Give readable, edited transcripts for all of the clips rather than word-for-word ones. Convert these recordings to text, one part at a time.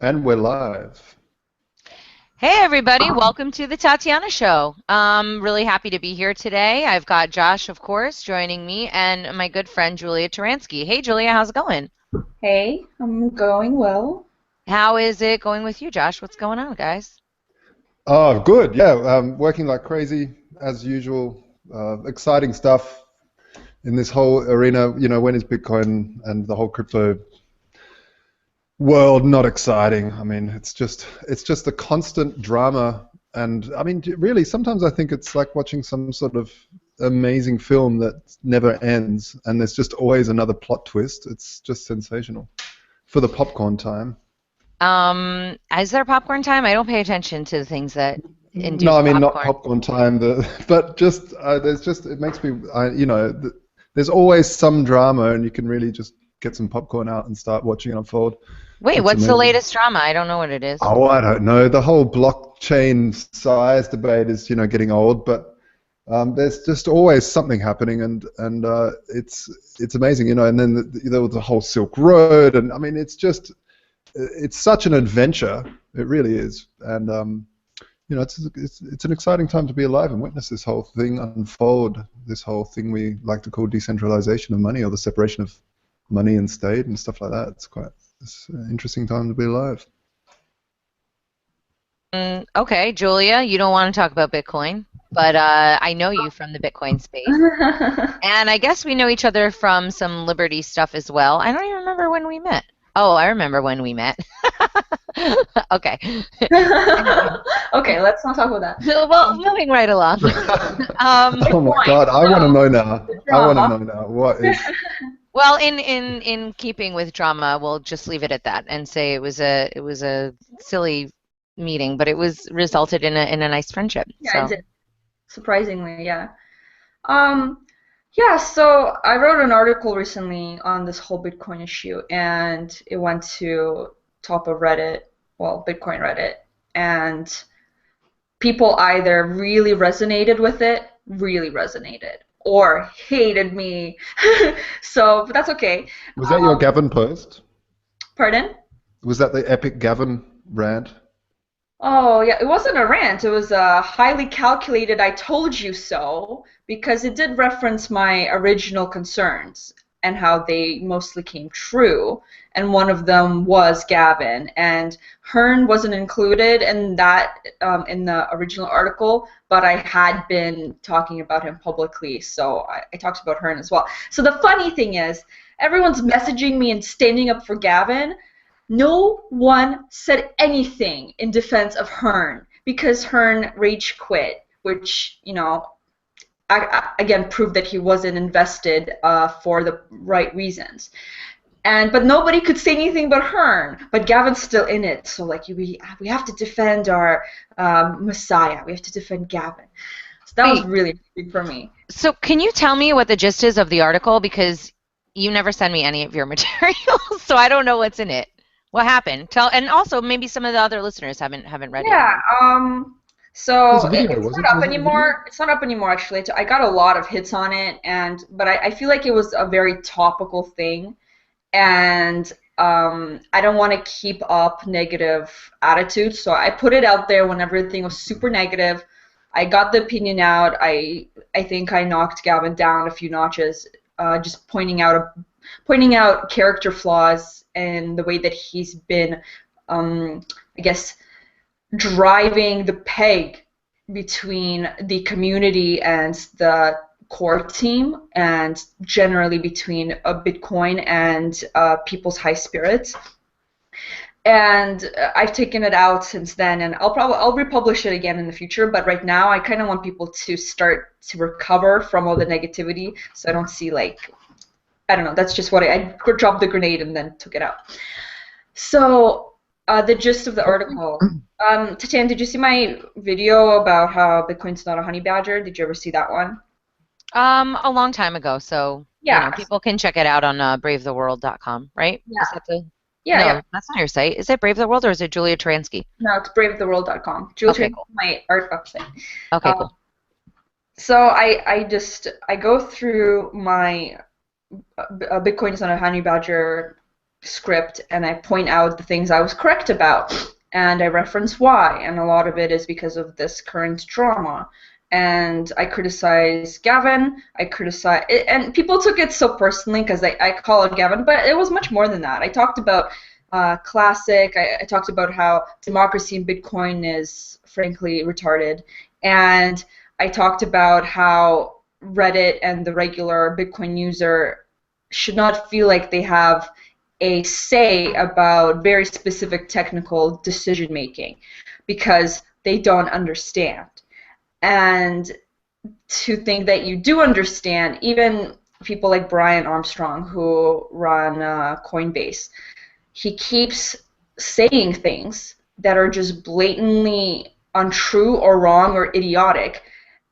And we're live. Hey everybody, welcome to the Tatiana Show. Really happy to be here today. I've got Josh, of course, joining me, and my good friend Julia Touransky. Hey Julia, how's it going? Hey, I'm going well. How is it going with you, Josh? What's going on, guys? Oh, good. Yeah, working like crazy as usual. Exciting stuff in this whole arena. When is Bitcoin and the whole crypto world not exciting? I mean, it's just a constant drama. And I mean, really, sometimes I think it's like watching some sort of amazing film that never ends, and there's just always another plot twist. It's just sensational for the popcorn time. Is there popcorn time? I don't pay attention to the things that No, induce I mean not popcorn. popcorn time, but just there's just it makes me there's always some drama, and you can really just get some popcorn out and start watching it unfold. Wait, It's what's the amazing. latest drama? I don't know what it is. Oh, I don't know. The whole blockchain size debate is getting old, but there's just always something happening, and it's amazing. And then there was the whole Silk Road, and I mean it's such an adventure. It really is, and it's an exciting time to be alive and witness this whole thing unfold. This whole thing we like to call decentralization of money, or the separation of money and state and stuff like that. It's an interesting time to be alive. Okay, Julia, you don't want to talk about Bitcoin, but I know you from the Bitcoin space. And I guess we know each other from some Liberty stuff as well. I don't even remember when we met. Oh, I remember when we met. Okay. Anyway, Okay, let's not talk about that. well, moving right along. Oh my Bitcoin. God, I want to So, know now. the I want to drama. know now. What is? Well, in keeping with drama, we'll just leave it at that and say it was a silly meeting, but it was resulted in a nice friendship. Yeah, it So, did. Surprisingly, yeah. Um, yeah, so I wrote an article recently on this whole Bitcoin issue, and it went to top of Reddit, well, Bitcoin Reddit, and people either really resonated with it, really resonated, or hated me. So, but that's okay. Was that your Gavin post? Pardon? Was that the epic Gavin rant? Oh, yeah, it wasn't a rant. It was a highly calculated I told you so because it did reference my original concerns and how they mostly came true. And one of them was Gavin. And Hearn wasn't included in that in the original article, but I had been talking about him publicly, so I talked about Hearn as well. So the funny thing is, everyone's messaging me and standing up for Gavin. No one said anything in defense of Hearn because Hearn rage quit, which, again proved that he wasn't invested for the right reasons. But nobody could say anything but Hearn. But Gavin's still in it, so like we have to defend our Messiah. We have to defend Gavin. So that was wait, really big for me. so can you tell me what the gist is of the article? Because you never send me any of your materials, so I don't know what's in it. What happened? Tell, and also maybe some of the other listeners haven't read it Yeah, either. It was so a video, it's was not it? up Was it a video? anymore. It's not up anymore actually. I got a lot of hits on it, but I feel like it was a very topical thing, and I don't want to keep up negative attitude, so I put it out there when everything was super negative. I got the opinion out. I think I knocked Gavin down a few notches, just pointing out character flaws and the way that he's been, I guess, driving the peg between the community and the core team, and generally between Bitcoin and people's high spirits. And I've taken it out since then, and I'll republish it again in the future. But right now, I kind of want people to start to recover from all the negativity, so I don't see like, I don't know. That's just what I dropped the grenade and then took it out. So, the gist of the article. Tatiana, did you see my video about how Bitcoin's not a honey badger? Did you ever see that one? A long time ago, so Yeah. people can check it out on bravetheworld.com, right? Is Yeah. that the? Yeah, yeah. No, that's not your site. Is it Brave the World or is it Julia Touransky? No, it's bravetheworld.com. Julie Okay, Tran is cool. my art website. Okay, Um, cool. so I go through my Bitcoin is not a honey badger script and I point out the things I was correct about, and I reference why, and a lot of it is because of this current drama. And I criticize Gavin, and people took it so personally because I call it Gavin, but it was much more than that. I talked about Classic, I talked about how democracy in Bitcoin is frankly retarded, and I talked about how Reddit and the regular Bitcoin user should not feel like they have a say about very specific technical decision making because they don't understand. And to think that you do understand, even people like Brian Armstrong who run Coinbase, he keeps saying things that are just blatantly untrue or wrong or idiotic,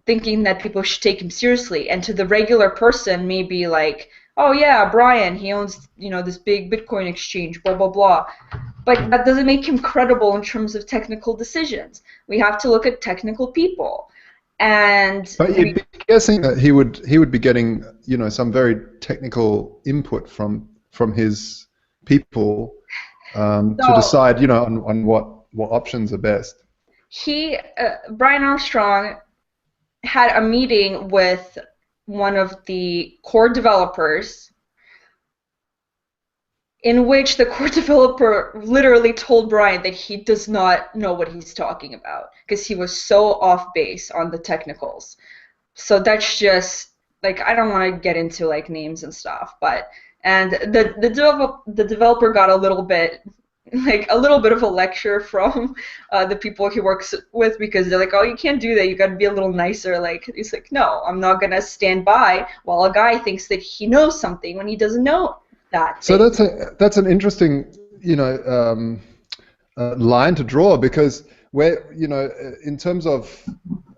thinking that people should take him seriously. And to the regular person, maybe like, oh yeah, Brian, he owns, you know, this big Bitcoin exchange, blah blah blah. But that doesn't make him credible in terms of technical decisions. We have to look at technical people. And but you'd be guessing that he would be getting, you know, some very technical input from his people to decide, you know, on what options are best. Brian Armstrong had a meeting with one of the core developers in which the core developer literally told Brian that he does not know what he's talking about because he was so off base on the technicals. So that's just, like, I don't want to get into like names and stuff, but and the developer got a little bit of a lecture from the people he works with because they're like, oh, you can't do that, you got to be a little nicer. Like, he's like, no, I'm not gonna stand by while a guy thinks that he knows something when he doesn't know that so thing. that's an interesting, you know, line to draw, because where, you know, in terms of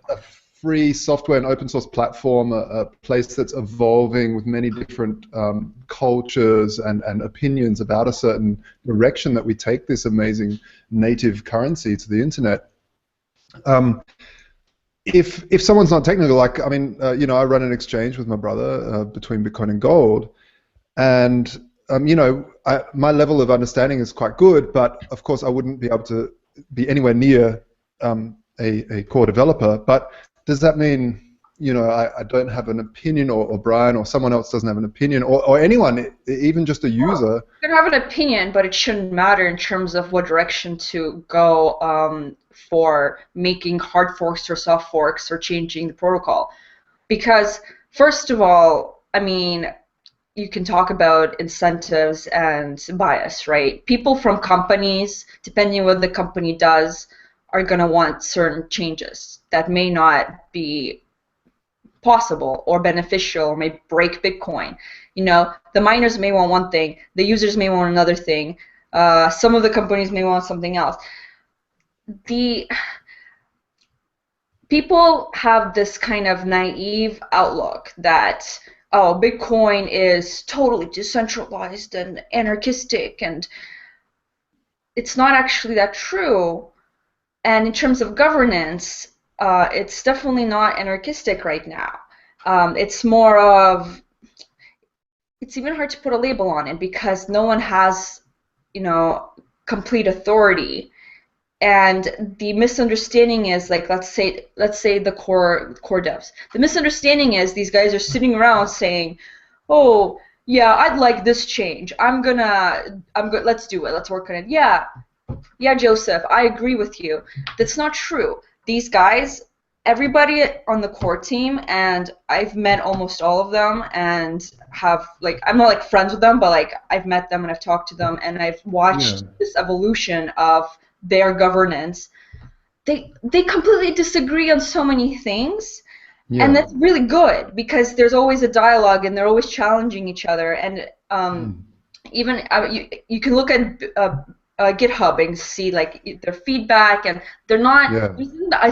a free software and open source platform, a place that's evolving with many different cultures and opinions about a certain direction that we take this amazing native currency to the internet. If someone's not technical, like, I mean, you know, I run an exchange with my brother between Bitcoin and gold, and you know, my level of understanding is quite good, but of course I wouldn't be able to be anywhere near a core developer. But does that mean, you know, I don't have an opinion, or Brian or someone else doesn't have an opinion, or anyone, even just a user? You can have an opinion, but it shouldn't matter in terms of what direction to go for making hard forks or soft forks or changing the protocol. Because, first of all, I mean, you can talk about incentives and bias, right? People from companies, depending on what the company does, are going to want certain changes that may not be possible or beneficial or may break Bitcoin. You know, the miners may want one thing, the users may want another thing, some of the companies may want something else. The people have this kind of naive outlook that, oh, Bitcoin is totally decentralized and anarchistic, and it's not actually that true. And in terms of governance, it's definitely not anarchistic right now. It's more of, it's even hard to put a label on it because no one has, you know, complete authority. And the misunderstanding is, like, let's say the core devs. The misunderstanding is these guys are sitting around saying, "Oh, yeah, I'd like this change. Let's do it. Let's work on it." Yeah, Joseph, I agree with you. That's not true. These guys, everybody on the core team, and I've met almost all of them, and have, like, I'm not like friends with them, but like I've met them and I've talked to them, and I've watched this evolution of their governance. They completely disagree on so many things, and that's really good because there's always a dialogue and they're always challenging each other. And even you can look at GitHub and see like their feedback, and they're not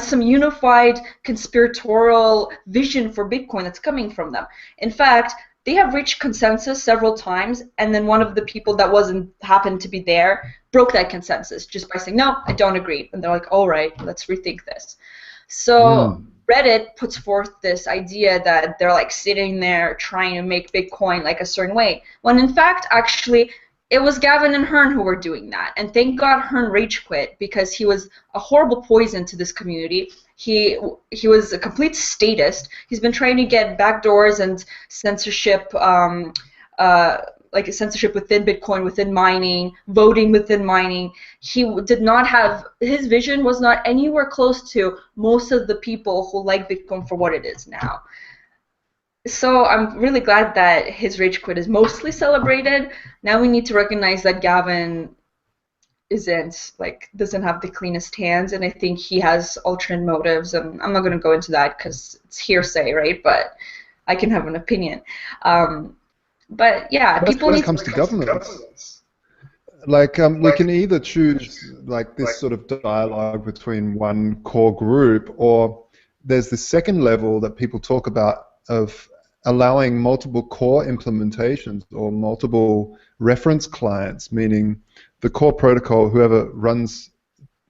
some unified conspiratorial vision for Bitcoin that's coming from them. In fact, they have reached consensus several times, and then one of the people that happened to be there broke that consensus just by saying, no, I don't agree. And they're like, all right, let's rethink this. So Reddit puts forth this idea that they're like sitting there trying to make Bitcoin like a certain way, when in fact, actually, it was Gavin and Hearn who were doing that. And thank God Hearn rage quit, because he was a horrible poison to this community. He was a complete statist. He's been trying to get backdoors and censorship, like censorship within Bitcoin, within mining, voting within mining. He did not have, his vision was not anywhere close to most of the people who like Bitcoin for what it is now. So I'm really glad that his rage quit is mostly celebrated. Now we need to recognize that Gavin doesn't have the cleanest hands, and I think he has alternate motives, and I'm not going to go into that because it's hearsay, right? But I can have an opinion. But yeah, people when need it comes to governance, like we can either choose like this sort of dialogue between one core group, or there's the second level that people talk about of allowing multiple core implementations or multiple reference clients, meaning the core protocol, whoever runs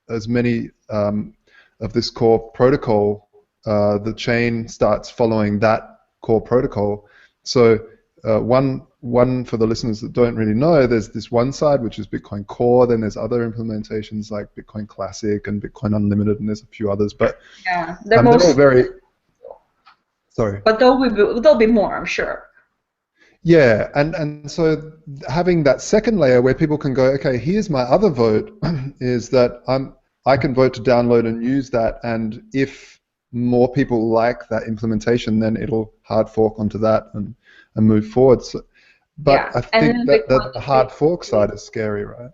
as many of this core protocol, the chain starts following that core protocol. So one for the listeners that don't really know, there's this one side which is Bitcoin Core, then there's other implementations like Bitcoin Classic and Bitcoin Unlimited, and there's a few others, but yeah, they're all very... Sorry. But there'll be more, I'm sure. Yeah, and so having that second layer where people can go, okay, here's my other vote, is that I can vote to download and use that, and if more people like that implementation, then it'll hard fork onto that and move forward. So, but yeah, I think that the hard fork side is scary, right?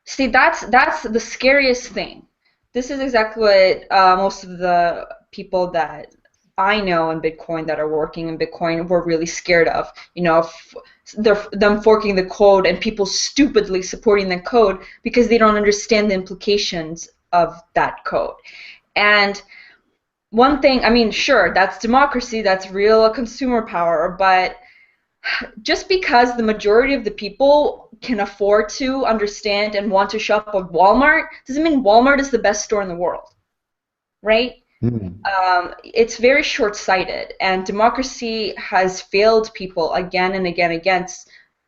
See, that's the scariest thing. This is exactly what most of the people that I know in Bitcoin that are working in Bitcoin were really scared of. You know, them forking the code and people stupidly supporting the code because they don't understand the implications of that code. And one thing, I mean, sure, that's democracy, that's real consumer power, but just because the majority of the people can afford to understand and want to shop at Walmart doesn't mean Walmart is the best store in the world, right? It's very short-sighted, and democracy has failed people again and again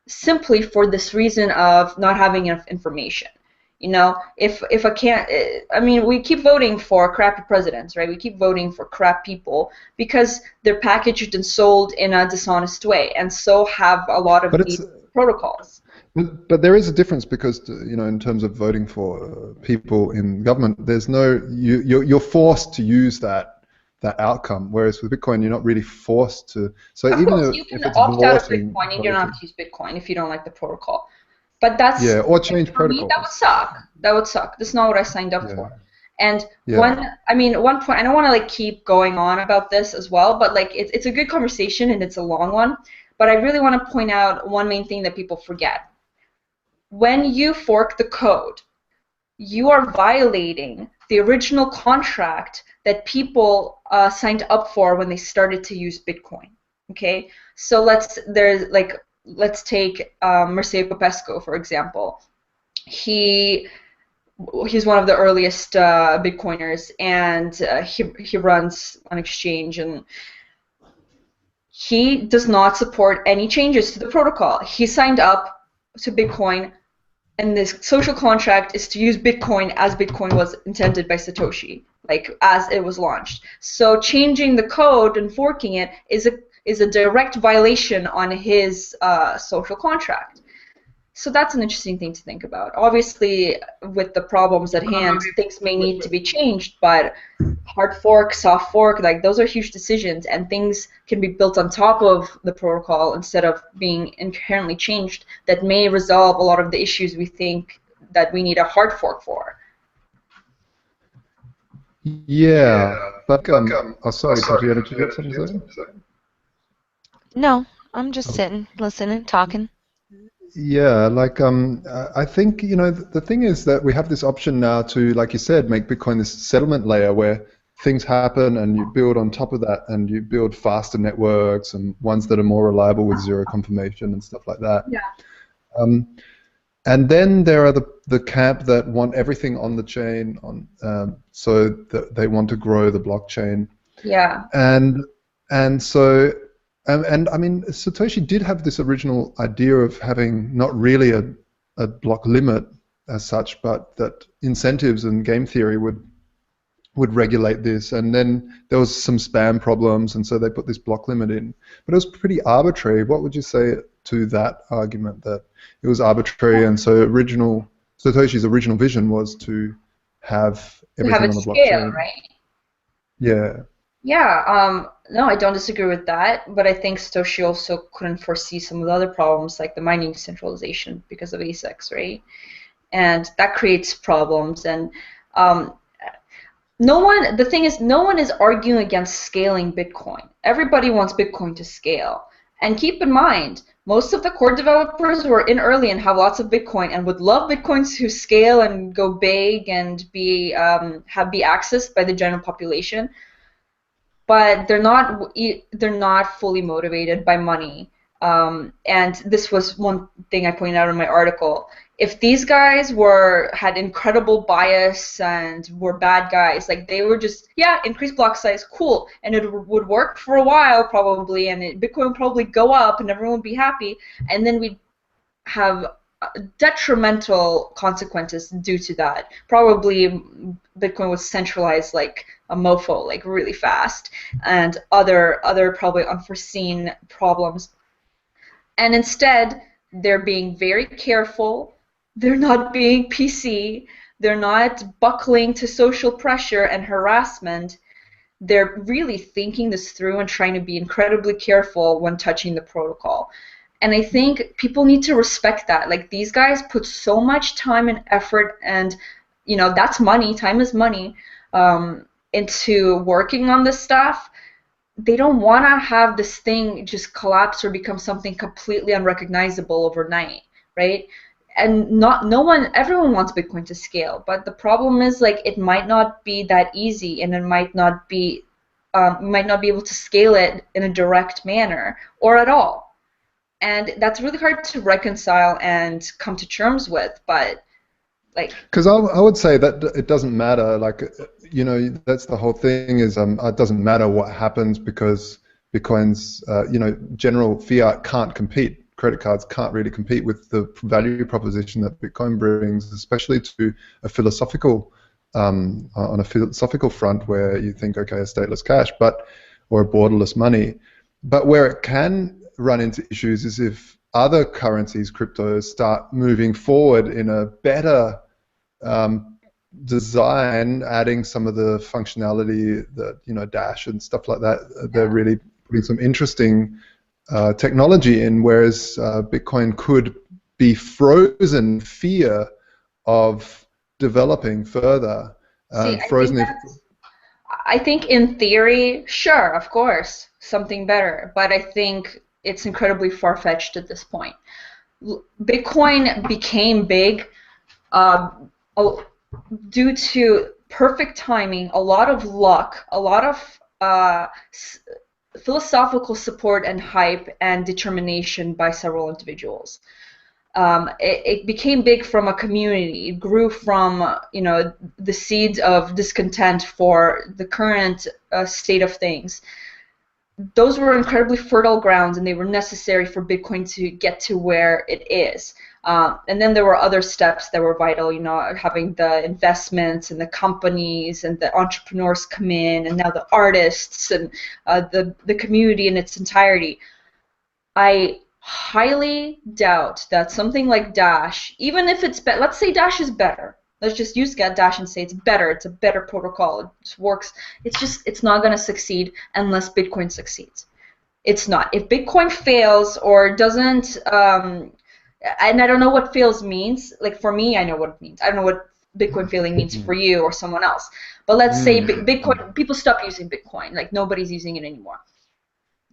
simply for this reason of not having enough information. You know, if I can't, I mean, we keep voting for crappy presidents, right? We keep voting for crap people because they're packaged and sold in a dishonest way, and so have a lot of these protocols. But there is a difference because, you know, in terms of voting for people in government, there's no, you're forced to use that outcome, whereas with Bitcoin, you're not really forced to. So of even course, you can opt out of Bitcoin and you don't have to use Bitcoin if you don't like the protocol. But that's, yeah, or change protocols. That would suck. That would suck. That's not what I signed up for. And one point, I don't want to like keep going on about this as well, but like it's a good conversation and it's a long one. But I really want to point out one main thing that people forget. When you fork the code, you are violating the original contract that people signed up for when they started to use Bitcoin. Okay, so let's take Mircea Popescu, for example. He's one of the earliest Bitcoiners, and he runs an exchange, and he does not support any changes to the protocol. He signed up to Bitcoin, and this social contract is to use Bitcoin as Bitcoin was intended by Satoshi, like as it was launched. So changing the code and forking it is a direct violation on his social contract. So that's an interesting thing to think about. Obviously, with the problems at hand, things may need to be changed, but hard fork, soft fork, like those are huge decisions, and things can be built on top of the protocol instead of being inherently changed that may resolve a lot of the issues we think that we need a hard fork for. Yeah, but sorry, Tatiana, did you have something to say? No, I'm just sitting, listening, talking. Yeah, like I think, you know, the thing is that we have this option now to, like you said, make Bitcoin this settlement layer where things happen and you build on top of that and you build faster networks and ones that are more reliable with zero confirmation and stuff like that. Yeah. And then there are the camp that want everything on the chain, so that they want to grow the blockchain. Yeah. And so I mean, Satoshi did have this original idea of having not really a block limit as such, but that incentives and game theory would regulate this. And then there was some spam problems, and so they put this block limit in. But it was pretty arbitrary. What would you say to that argument, that it was arbitrary, and so Satoshi's original vision was to have everything on the blockchain? Scale, right? Yeah. Yeah, no, I don't disagree with that, but I think Satoshi also couldn't foresee some of the other problems, like the mining centralization because of ASICs, right? And that creates problems. And the thing is, no one is arguing against scaling Bitcoin. Everybody wants Bitcoin to scale. And keep in mind, most of the core developers were in early and have lots of Bitcoin and would love Bitcoin to scale and go big and be accessed by the general population. But they're not fully motivated by money. And this was one thing I pointed out in my article. If these guys had incredible bias and were bad guys, like they were just, increase block size, cool, and it would work for a while probably, and Bitcoin would probably go up and everyone would be happy, and then we'd have detrimental consequences due to that. Probably Bitcoin was centralized like a mofo, like really fast, and other probably unforeseen problems. And instead, they're being very careful. They're not being PC. They're not buckling to social pressure and harassment. They're really thinking this through and trying to be incredibly careful when touching the protocol. And I think people need to respect that. Like, these guys put so much time and effort, and that's money. Time is money, into working on this stuff. They don't want to have this thing just collapse or become something completely unrecognizable overnight, right? And everyone wants Bitcoin to scale, but the problem is, like, it might not be that easy, and it might not be able to scale it in a direct manner or at all. And that's really hard to reconcile and come to terms with, but because I would say that it doesn't matter, like, that's the whole thing, is it doesn't matter what happens, because Bitcoin's general fiat can't compete. Credit cards can't really compete with the value proposition that Bitcoin brings, especially to a philosophical on a philosophical front, where you think, okay, a stateless cash, or a borderless money. But where it can run into issues is if other currencies, cryptos, start moving forward in a better design, adding some of the functionality that Dash and stuff like that. They're really putting some interesting technology in, whereas Bitcoin could be frozen fear of developing further. I think in theory, sure, of course, something better, but I think it's incredibly far-fetched at this point. Bitcoin became big due to perfect timing, a lot of luck, a lot of philosophical support and hype and determination by several individuals. It became big from a community. It grew from the seeds of discontent for the current state of things. Those were incredibly fertile grounds, and they were necessary for Bitcoin to get to where it is. And then there were other steps that were vital, having the investments and the companies and the entrepreneurs come in, and now the artists and the community in its entirety. I highly doubt that something like Dash, even if it's let's say Dash is better. Let's just use Dash and say it's better. It's a better protocol. It just works. It's not going to succeed unless Bitcoin succeeds. It's not. If Bitcoin fails or doesn't, and I don't know what fails means. Like, for me, I know what it means. I don't know what Bitcoin failing means for you or someone else. But let's say Bitcoin, people stop using Bitcoin. Like, nobody's using it anymore.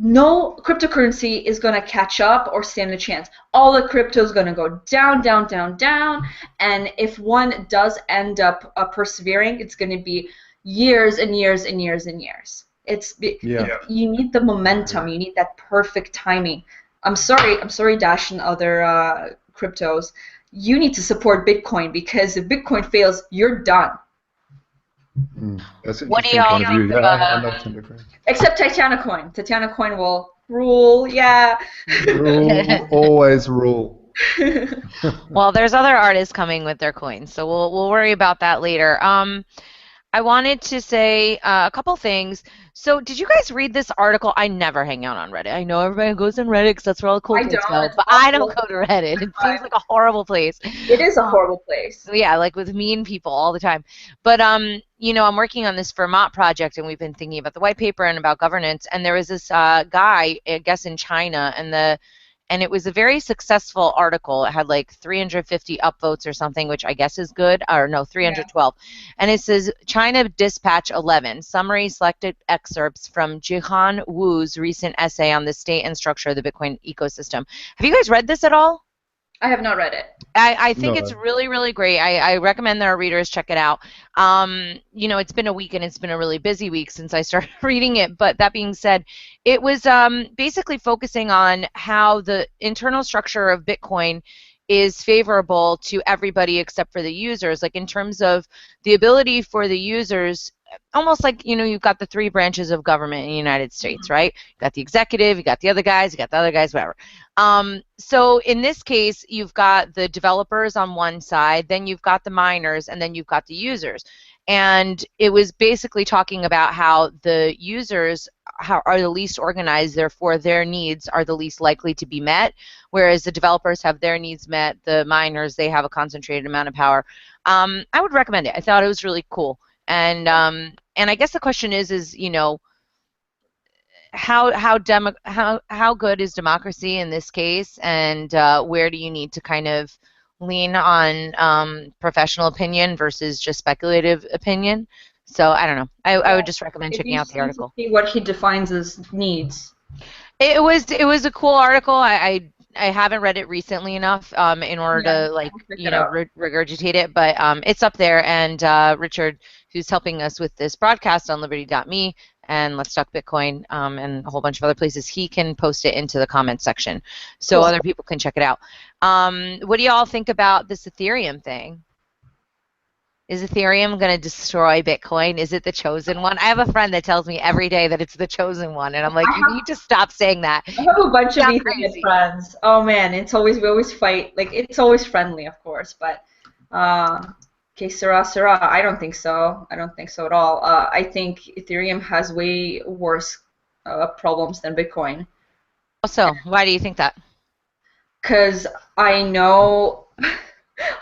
No cryptocurrency is going to catch up or stand a chance. All the crypto is going to go down, down, down, down. And if one does end up persevering, it's going to be years and years and years and years. You need the momentum. You need that perfect timing. I'm sorry, Dash and other cryptos. You need to support Bitcoin, because if Bitcoin fails, you're done. That's an What do interesting y'all point of view. think I don't tend to agree. Except Tatiana Coin. Tatiana Coin will rule, yeah. Rule, always rule. Well, there's other artists coming with their coins, so we'll worry about that later. I wanted to say a couple things. So, did you guys read this article? I never hang out on Reddit. I know everybody goes on Reddit because that's where all the cool I kids go, don't. but I don't go to Reddit. It seems like a horrible place. It is a horrible place. Yeah, like with mean people all the time. But I'm working on this Vermont project, and we've been thinking about the white paper and about governance. And there was this guy, I guess, in China, and it was a very successful article. It had like 350 upvotes or something, which I guess is good. Or no, 312. Yeah. And it says China Dispatch 11, summary selected excerpts from Jihan Wu's recent essay on the state and structure of the Bitcoin ecosystem. Have you guys read this at all? I have not read it. I think it's really, really great. I recommend that our readers check it out. It's been a week and it's been a really busy week since I started reading it. But that being said, it was basically focusing on how the internal structure of Bitcoin is favorable to everybody except for the users, like in terms of the ability for the users, almost like, you've got the three branches of government in the United States, right? You got the executive, you got the other guys, whatever. So in this case, you've got the developers on one side, then you've got the miners, and then you've got the users. And it was basically talking about how the users are the least organized, therefore their needs are the least likely to be met, whereas the developers have their needs met, the miners, they have a concentrated amount of power. I would recommend it. I thought it was really cool. And I guess the question is how good is democracy in this case, and where do you need to kind of lean on professional opinion versus just speculative opinion? So I don't know. I would just recommend checking out the article. See what he defines as needs. It was a cool article. I haven't read it recently enough in order to regurgitate it, but it's up there. And Richard, who's helping us with this broadcast on Liberty.me and Let's Talk Bitcoin and a whole bunch of other places, he can post it into the comments section so other people can check it out. What do y'all think about this Ethereum thing? Is Ethereum going to destroy Bitcoin? Is it the chosen one? I have a friend that tells me every day that it's the chosen one, and I'm like, you need to stop saying that. I have a bunch of Ethereum friends. Oh man, we always fight. Like, it's always friendly, of course, but que sera. I don't think so. I don't think so at all. I think Ethereum has way worse problems than Bitcoin. So why do you think that? Because I know,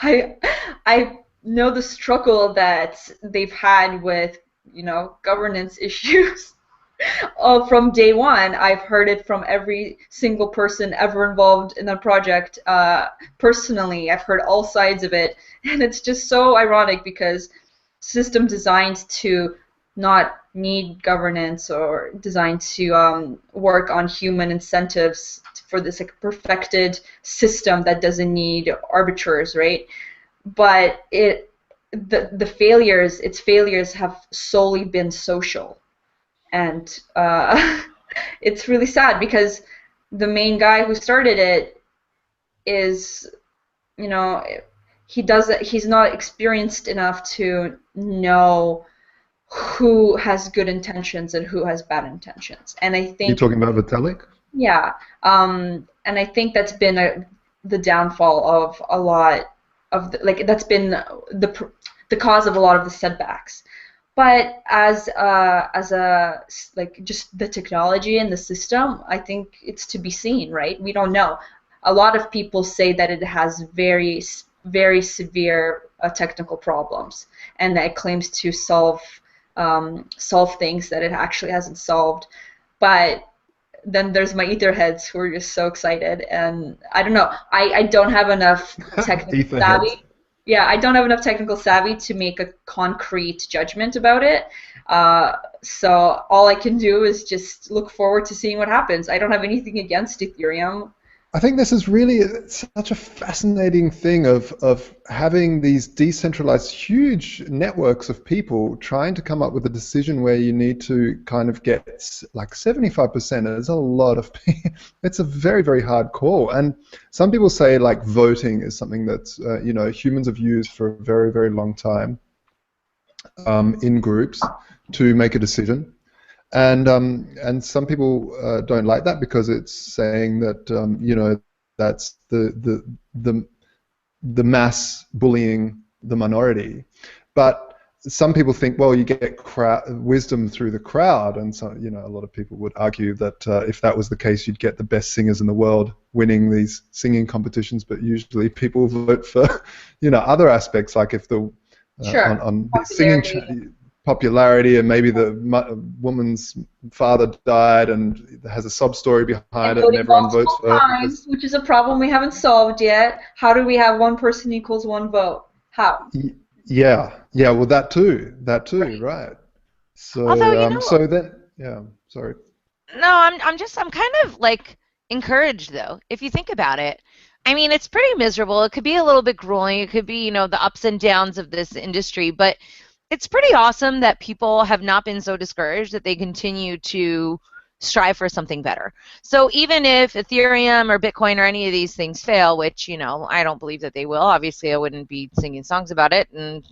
I know the struggle that they've had with, governance issues. From day one. I've heard it from every single person ever involved in the project. Personally, I've heard all sides of it, and it's just so ironic because system designed to not need governance or designed to work on human incentives for this perfected system that doesn't need arbiters, right? But its failures have solely been social, and it's really sad because the main guy who started it is, he's not experienced enough to know who has good intentions and who has bad intentions. And I think you're talking about Vitalik? Yeah, and I think that's been the downfall of a lot of that's been the cause of a lot of the setbacks. But as just the technology and the system, I think it's to be seen, right? We don't know. A lot of people say that it has very, very severe technical problems, and that it claims to solve things that it actually hasn't solved. But then there's my etherheads who are just so excited, and I don't know. I don't have enough technical savvy. Yeah, I don't have enough technical savvy to make a concrete judgment about it. So all I can do is just look forward to seeing what happens. I don't have anything against Ethereum. I think this is really such a fascinating thing of having these decentralized huge networks of people trying to come up with a decision where you need to kind of get like 75%. It's a lot of people. It's a very, very hard call. And some people say like voting is something that's humans have used for a very, very long time in groups to make a decision. And some people don't like that because it's saying that that's the mass bullying the minority. But some people think, well, you get wisdom through the crowd, and so a lot of people would argue that if that was the case, you'd get the best singers in the world winning these singing competitions. But usually, people vote for other aspects, like if the Sure. on singing popularity, and maybe the woman's father died and has a sob story behind it, and everyone votes for her. Which is a problem we haven't solved yet. How do we have one person equals one vote? How? Yeah, well, that too, right. So, Although, so then, sorry. No, I'm kind of like encouraged though. If you think about it, I mean, it's pretty miserable. It could be a little bit grueling. It could be, the ups and downs of this industry, but it's pretty awesome that people have not been so discouraged that they continue to strive for something better. So even if Ethereum or Bitcoin or any of these things fail, which, I don't believe that they will, obviously I wouldn't be singing songs about it, and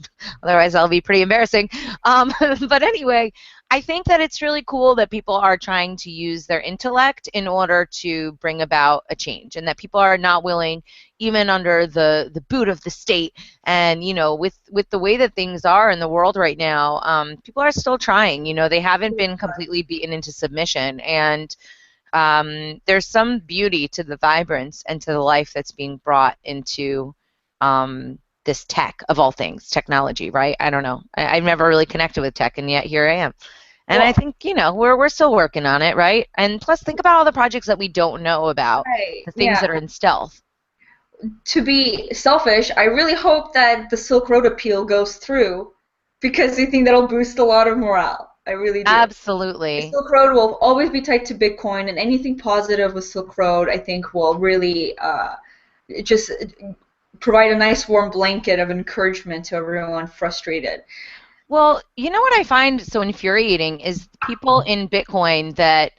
otherwise that'll be pretty embarrassing. But anyway, I think that it's really cool that people are trying to use their intellect in order to bring about a change, and that people are not willing, even under the boot of the state, and with the way that things are in the world right now, people are still trying. They haven't been completely beaten into submission, and there's some beauty to the vibrance and to the life that's being brought into this tech, of all things, technology, right? I don't know. I've never really connected with tech, and yet here I am. And I think, we're still working on it, right? And plus, think about all the projects that we don't know about, the things that are in stealth. To be selfish, I really hope that the Silk Road appeal goes through, because I think that'll boost a lot of morale. I really do. Absolutely. The Silk Road will always be tied to Bitcoin, and anything positive with Silk Road, I think, will really just provide a nice warm blanket of encouragement to everyone frustrated. Well, what I find so infuriating is people in Bitcoin that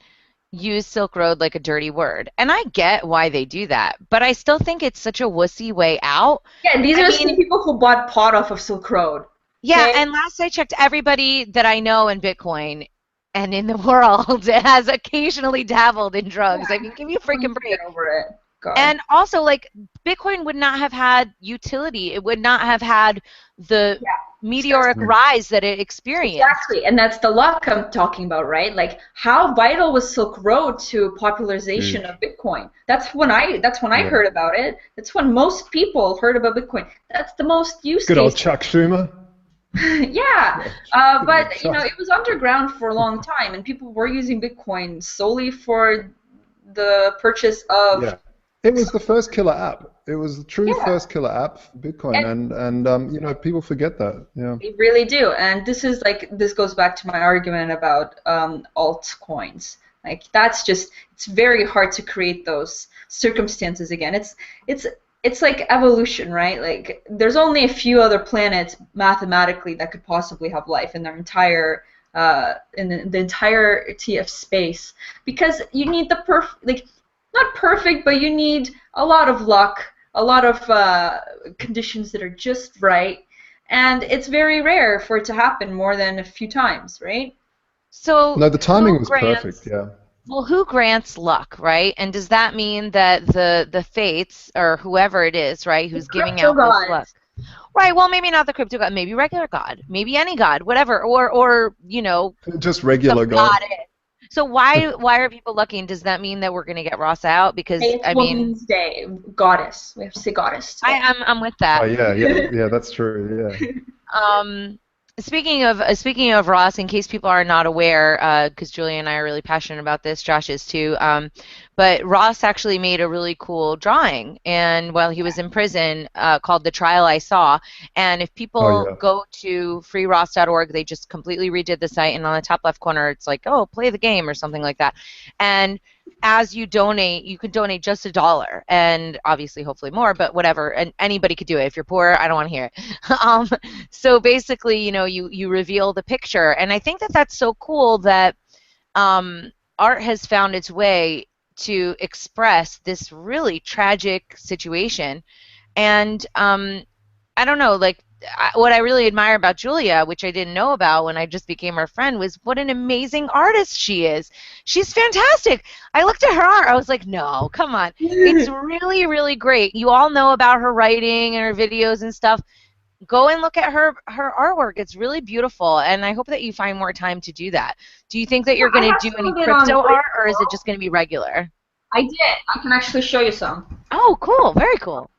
use Silk Road like a dirty word. And I get why they do that, but I still think it's such a wussy way out. Yeah, these are the same people who bought pot off of Silk Road. Yeah, and last I checked, everybody that I know in Bitcoin and in the world has occasionally dabbled in drugs. I mean, give me a freaking break. Get over it. God. And also, like, Bitcoin would not have had utility. It would not have had the meteoric rise that it experienced. Exactly, and that's the luck I'm talking about, right? Like, how vital was Silk Road to popularization of Bitcoin? That's when I heard about it. That's when most people heard about Bitcoin. That's the most used. Good old Chuck Schumer. But it was underground for a long time, and people were using Bitcoin solely for the purchase of. Yeah. It was the first killer app. It was the true first killer app for Bitcoin, and people forget that. Yeah, they really do. And this goes back to my argument about altcoins. Like, it's very hard to create those circumstances again. It's like evolution, right? Like, there's only a few other planets mathematically that could possibly have life in their entire in the entirety of space, because you need the not perfect, but you need a lot of luck, a lot of conditions that are just right, and it's very rare for it to happen more than a few times, right? So no, the timing was perfect, yeah. Well, who grants luck, right? And does that mean that the fates, or whoever it is, right, who's giving out this luck? Right, well, maybe not the crypto god, maybe regular god, maybe any god, whatever, or just regular god. So why are people lucky, and does that mean that we're going to get Ross out? Because it's Women's Day, goddess. We have to say goddess. I'm with that. Oh yeah, that's true. Yeah. Speaking of Ross, in case people are not aware, because Julia and I are really passionate about this, Josh is too. But Ross actually made a really cool drawing, and while he was in prison, called "The Trial I Saw." And if people go to freeross.org, they just completely redid the site, and on the top left corner, it's like, oh, play the game or something like that. And as you donate, you can donate just $1, and obviously, hopefully more, but whatever. And anybody could do it. If you're poor, I don't want to hear it. So basically, you reveal the picture, and I think that that's so cool that art has found its way to express this really tragic situation. And I don't know, like, what I really admire about Julia, which I didn't know about when I just became her friend, was what an amazing artist she is. She's fantastic. I looked at her art. I was like, no, come on. It's really, really great. You all know about her writing and her videos and stuff. Go and look at her artwork. It's really beautiful, and I hope that you find more time to do that. Do you think that you're going to do any crypto art, or is it just going to be regular? I did. I can actually show you some. Oh, cool. Very cool.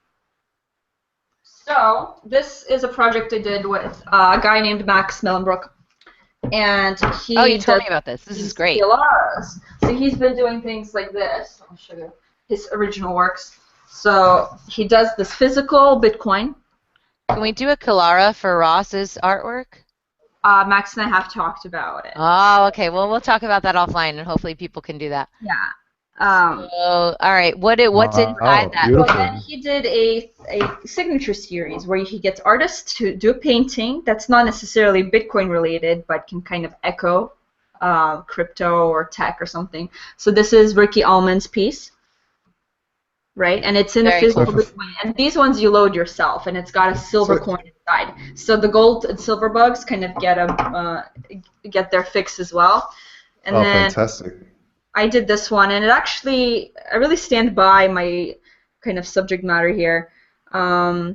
So this is a project I did with a guy named Max Mellenbrook, and he. Oh, you told me about this. This is great. So he's been doing things like this. I'll show you his original works. So he does this physical Bitcoin. Can we do a Kalara for Ross's artwork? Max and I have talked about it. Oh, okay. Well, we'll talk about that offline, and hopefully people can do that. Yeah. All right. What's inside that? Well, then he did a signature series where he gets artists to do a painting that's not necessarily Bitcoin related, but can kind of echo crypto or tech or something. So this is Ricky Allman's piece, right? And it's in a physical Bitcoin. And these ones you load yourself, and it's got a silver coin inside. So the gold and silver bugs kind of get their fix as well. And then fantastic. I did this one, and I really stand by my kind of subject matter here. For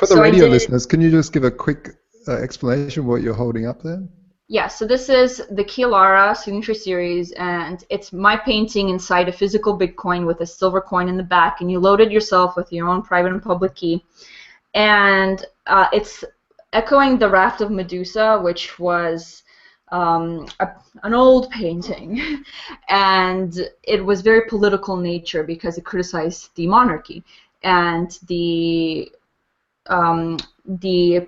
the radio listeners, can you just give a quick explanation of what you're holding up there? Yeah, so this is the Kalara signature series, and it's my painting inside a physical Bitcoin with a silver coin in the back, and you load it yourself with your own private and public key. And it's echoing the Raft of Medusa, which was an old painting, and it was very political nature because it criticized the monarchy and the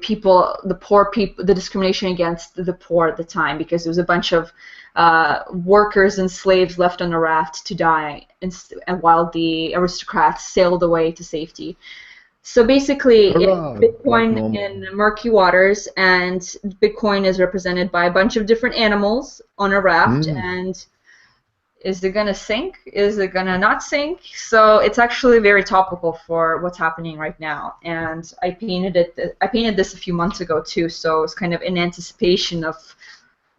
people, the poor people, the discrimination against the poor at the time, because there was a bunch of workers and slaves left on a raft to die, and while the aristocrats sailed away to safety. So basically, it's Bitcoin in murky waters, and Bitcoin is represented by a bunch of different animals on a raft, and is it going to sink? Is it going to not sink? So it's actually very topical for what's happening right now, and I painted this a few months ago too, so it's kind of in anticipation of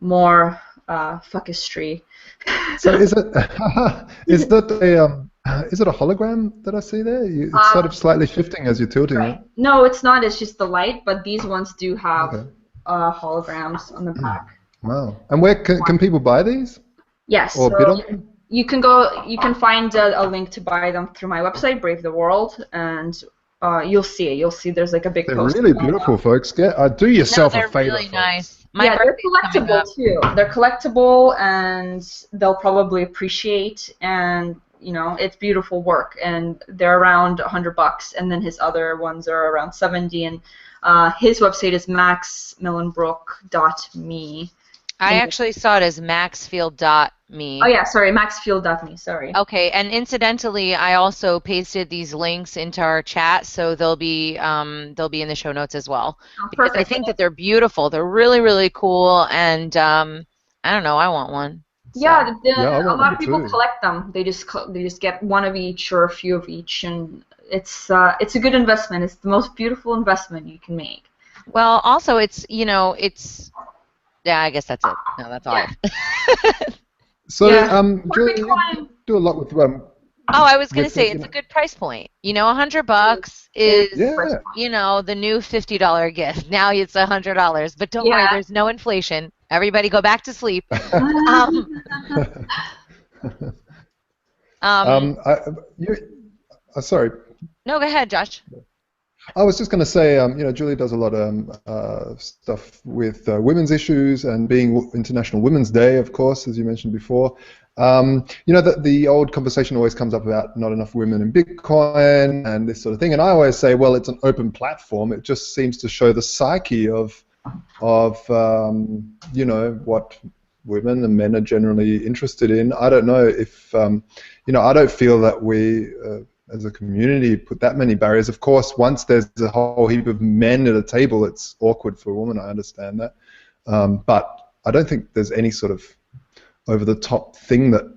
more fuckistry. So is it is it a hologram that I see there? It's sort of slightly shifting as you're tilting it. No, it's not. It's just the light, but these ones do have holograms on the back. Wow. And where can people buy these? Yes. Or bid on them? You can find a link to buy them through my website, Brave the World, and you'll see it. You'll see there's like a big poster. They're really beautiful, folks. Do yourself a favor. They're really nice. Yeah, they're collectible too. They're collectible, and they'll probably appreciate, and you know, it's beautiful work, and they're around $100, and then his other ones are around 70, and his website is maxmellenbrook.me. I actually saw it as maxfield.me. Oh yeah, sorry, maxfield.me, sorry. Okay, and incidentally, I also pasted these links into our chat, so they'll be in the show notes as well. Oh, because perfect. I think that they're beautiful. They're really, really cool, and I don't know, I want one. So. Yeah, a lot of people collect them. They just get one of each or a few of each, and it's a good investment. It's the most beautiful investment you can make. Well, also yeah, I guess that's it. No, that's all. Yeah. So, Julie, you do a lot with I was going to say it's a good price point. You know, $100 is you know, the new $50 gift. Now it's $100, but don't worry, there's no inflation. Everybody go back to sleep. Sorry. No, go ahead, Josh. I was just going to say, you know, Julie does a lot of stuff with women's issues, and being International Women's Day, of course, as you mentioned before. You know, the old conversation always comes up about not enough women in Bitcoin and this sort of thing, and I always say, well, it's an open platform. It just seems to show the psyche of you know, what women and men are generally interested in. I don't know if you know, I don't feel that we as a community put that many barriers. Of course, once there's a whole heap of men at a table, it's awkward for a woman. I understand that, but I don't think there's any sort of over-the-top thing that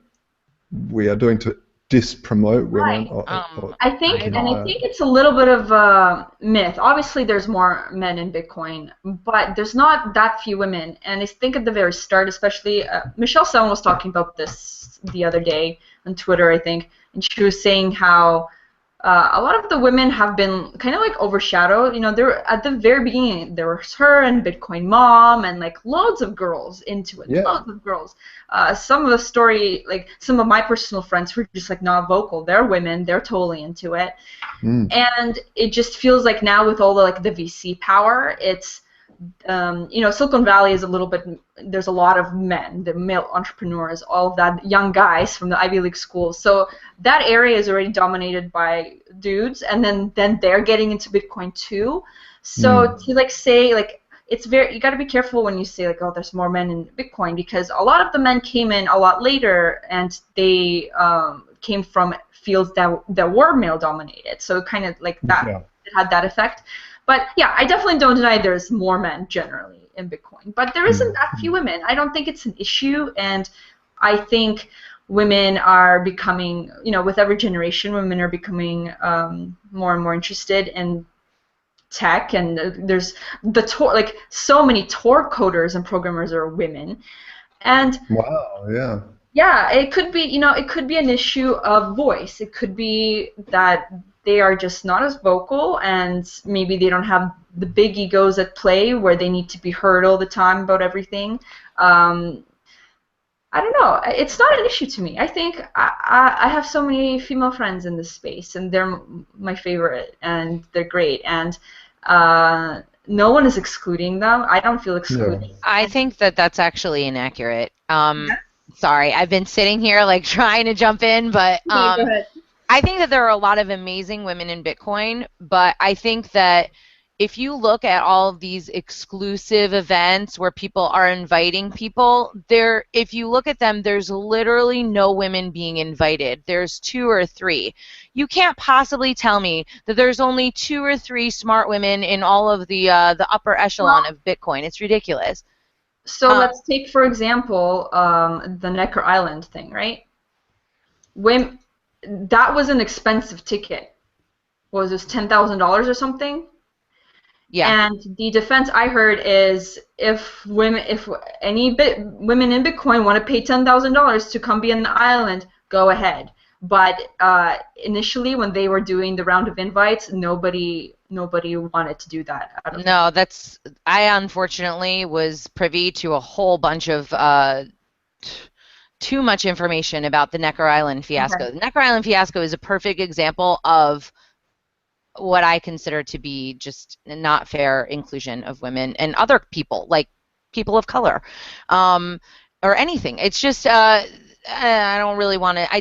we are doing to dispromote women. Right. I think deny it. it's a little bit of a myth. Obviously, there's more men in Bitcoin, but there's not that few women. And I think at the very start, especially, Michelle Seln was talking about this the other day on Twitter, I think, and she was saying how a lot of the women have been kind of like overshadowed. You know, there at the very beginning, there was her and Bitcoin Mom and like loads of girls into it, Yeah. loads of girls. Some of the story, like some of my personal friends who are just like not vocal, they're women, they're totally into it. And it just feels like now with all the like the VC power, it's you know, Silicon Valley is a little bit, there's a lot of men, the male entrepreneurs, all of that, young guys from the Ivy League schools. So that area is already dominated by dudes, and then they're getting into Bitcoin too. So to like say like, it's very, you got to be careful when you say like, oh, there's more men in Bitcoin, because a lot of the men came in a lot later, and they came from fields that were male dominated. So kind of like that, it had that effect. But yeah, I definitely don't deny there's more men generally in Bitcoin, but there isn't that few women. I don't think it's an issue, and I think women are becoming, you know, with every generation, women are becoming more and more interested in tech, and there's the like so many Tor coders and programmers are women, and wow, yeah. Yeah, it could be, you know, it could be an issue of voice. It could be that they are just not as vocal, and maybe they don't have the big egos at play where they need to be heard all the time about everything. I don't know. It's not an issue to me. I think I have so many female friends in this space, and they're my favorite, and they're great, and no one is excluding them. I don't feel excluded. I think that that's actually inaccurate. Sorry, I've been sitting here like trying to jump in, but Go ahead. I think that there are a lot of amazing women in Bitcoin, but I think that if you look at all of these exclusive events where people are inviting people, if you look at them, there's literally no women being invited. There's 2 or 3. You can't possibly tell me that there's only 2 or 3 smart women in all of the upper echelon of Bitcoin. It's ridiculous. So let's take, for example, the Necker Island thing, right? When that was an expensive ticket. What was this, $10,000 or something? Yeah. And the defense I heard is if any women in Bitcoin want to pay $10,000 to come be on the island, go ahead. But initially, when they were doing the round of invites, nobody wanted to do that. No, I unfortunately was privy to a whole bunch of too much information about the Necker Island fiasco. The Necker Island fiasco is a perfect example of what I consider to be just not fair inclusion of women and other people, like people of color, or anything. It's just I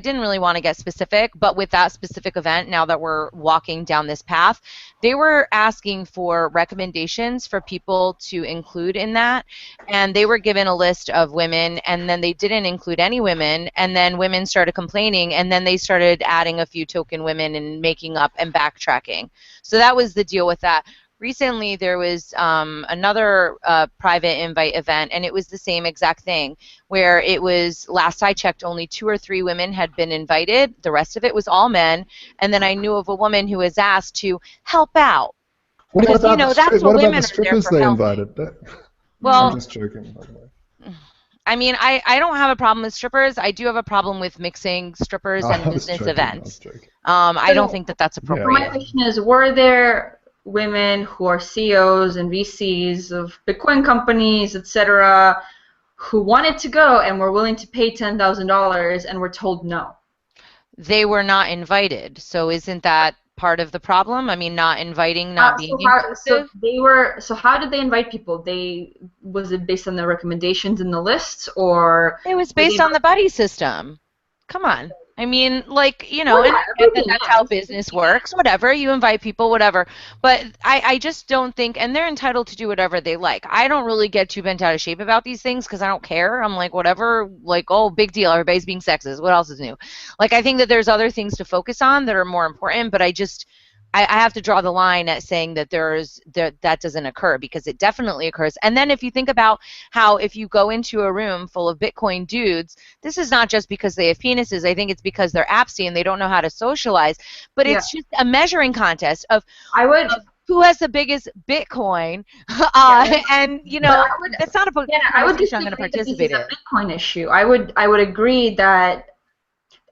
didn't really want to get specific, but with that specific event, now that we're walking down this path, they were asking for recommendations for people to include in that, and they were given a list of women, and then they didn't include any women, and then women started complaining, and then they started adding a few token women and making up and backtracking. So that was the deal with that. Recently, there was another private invite event, and it was the same exact thing, where it was, last I checked, only 2 or 3 women had been invited. The rest of it was all men. And then I knew of a woman who was asked to help out. What Because, you know, that's what women the are there strippers for they helping. invited? Well, I'm just joking, by the way. I mean, I don't have a problem with strippers. I do have a problem with mixing strippers and I was business joking, events. I was joking. I don't think that that's So my appropriate. question is, were there women who are CEOs and VCs of Bitcoin companies, etc., who wanted to go and were willing to pay $10,000 and were told no? They were not invited. So isn't that part of the problem? I mean, not inviting, not being inclusive? So how did they invite people? Was it based on the recommendations in the lists, or It was based on the buddy system. Come on. I mean, like, you know, Well, and yeah, I get that everything that's how else. business works, whatever. You invite people, whatever. But I just don't think, and they're entitled to do whatever they like. I don't really get too bent out of shape about these things because I don't care. I'm like, whatever, like, oh, big deal. Everybody's being sexist. What else is new? Like, I think that there's other things to focus on that are more important, but I I have to draw the line at saying that that doesn't occur, because it definitely occurs. And then if you think about how if you go into a room full of Bitcoin dudes, this is not just because they have penises. I think it's because they're absty and they don't know how to socialize. But Yeah. it's just a measuring contest of I would. who has the biggest Bitcoin, and that's not a I would conversation I'm going to disagree that this participate is in. a Bitcoin issue. I would agree that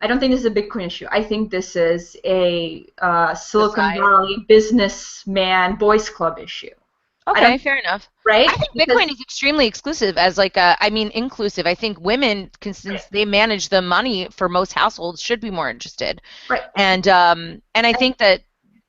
I don't think this is a Bitcoin issue. I think this is a Silicon Society. Valley businessman boys club issue. Okay, fair enough. Right? I think Bitcoin is extremely exclusive inclusive. I think women, since they manage the money for most households, should be more interested. Right. And I think that